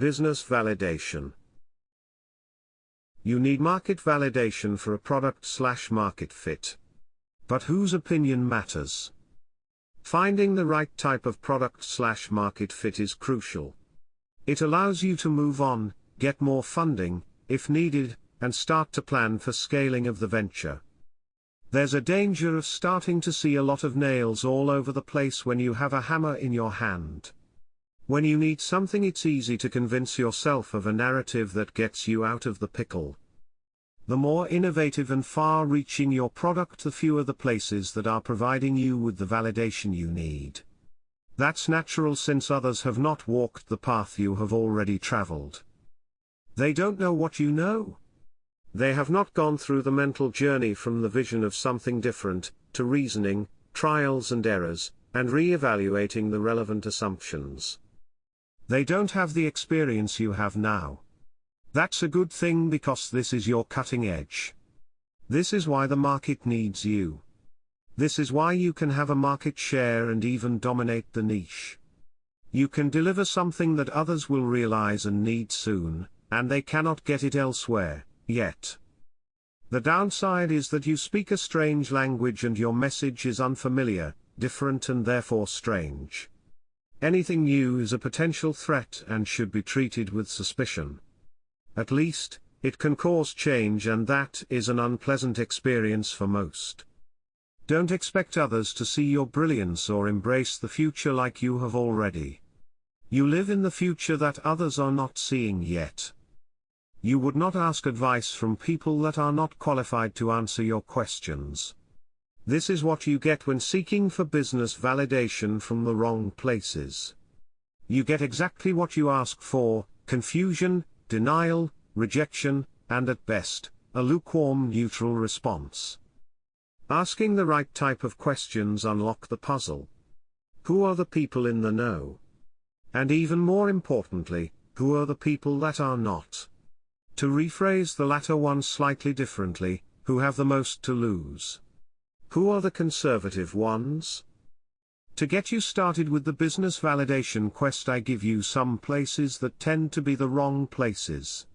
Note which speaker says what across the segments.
Speaker 1: Business validation. You need market validation for a product/market fit. But whose opinion matters? Finding the right type of product/market fit is crucial. It allows you to move on, get more funding, if needed, and start to plan for scaling of the venture. There's a danger of starting to see a lot of nails all over the place when you have a hammer in your hand. When you need something, it's easy to convince yourself of a narrative that gets you out of the pickle. The more innovative and far-reaching your product, the fewer the places that are providing you with the validation you need. That's natural, since others have not walked the path you have already traveled. They don't know what you know. They have not gone through the mental journey from the vision of something different, to reasoning, trials and errors, and re-evaluating the relevant assumptions. They don't have the experience you have now. That's a good thing, because this is your cutting edge. This is why the market needs you. This is why you can have a market share and even dominate the niche. You can deliver something that others will realize and need soon, and they cannot get it elsewhere, yet. The downside is that you speak a strange language and your message is unfamiliar, different, and therefore strange. Anything new is a potential threat and should be treated with suspicion. At least, it can cause change, and that is an unpleasant experience for most. Don't expect others to see your brilliance or embrace the future like you have already. You live in the future that others are not seeing yet. You would not ask advice from people that are not qualified to answer your questions. This is what you get when seeking for business validation from the wrong places. You get exactly what you ask for: confusion, denial, rejection, and at best, a lukewarm neutral response. Asking the right type of questions unlock the puzzle. Who are the people in the know? And even more importantly, who are the people that are not? To rephrase the latter one slightly differently, who have the most to lose? Who are the conservative ones? To get you started with the business validation quest, I give you some places that tend to be the wrong places.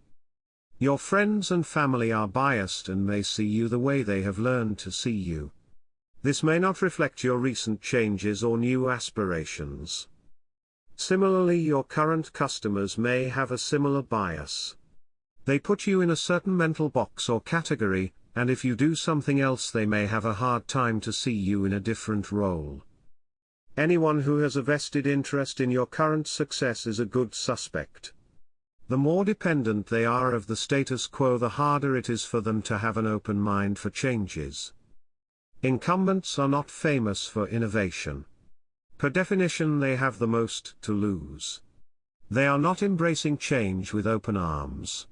Speaker 1: Your friends and family are biased and may see you the way they have learned to see you. This may not reflect your recent changes or new aspirations. Similarly, your current customers may have a similar bias. They put you in a certain mental box or category, and if you do something else, they may have a hard time to see you in a different role. Anyone who has a vested interest in your current success is a good suspect. The more dependent they are of the status quo, the harder it is for them to have an open mind for changes. Incumbents are not famous for innovation. Per definition, they have the most to lose. They are not embracing change with open arms.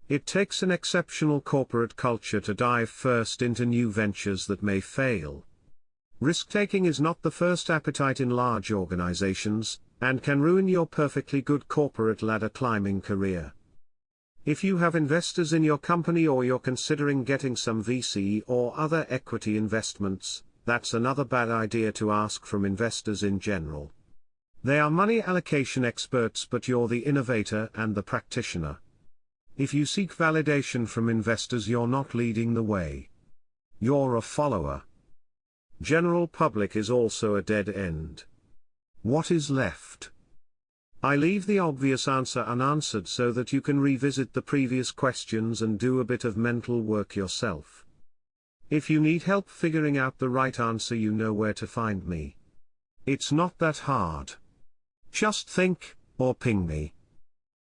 Speaker 1: It takes an exceptional corporate culture to dive first into new ventures that may fail. Risk-taking is not the first appetite in large organizations, and can ruin your perfectly good corporate ladder-climbing career. If you have investors in your company, or you're considering getting some VC or other equity investments, that's another bad idea to ask from investors in general. They are money allocation experts, but you're the innovator and the practitioner. If you seek validation from investors, you're not leading the way. You're a follower. General public is also a dead end. What is left? I leave the obvious answer unanswered so that you can revisit the previous questions and do a bit of mental work yourself. If you need help figuring out the right answer, you know where to find me. It's not that hard. Just think, or ping me.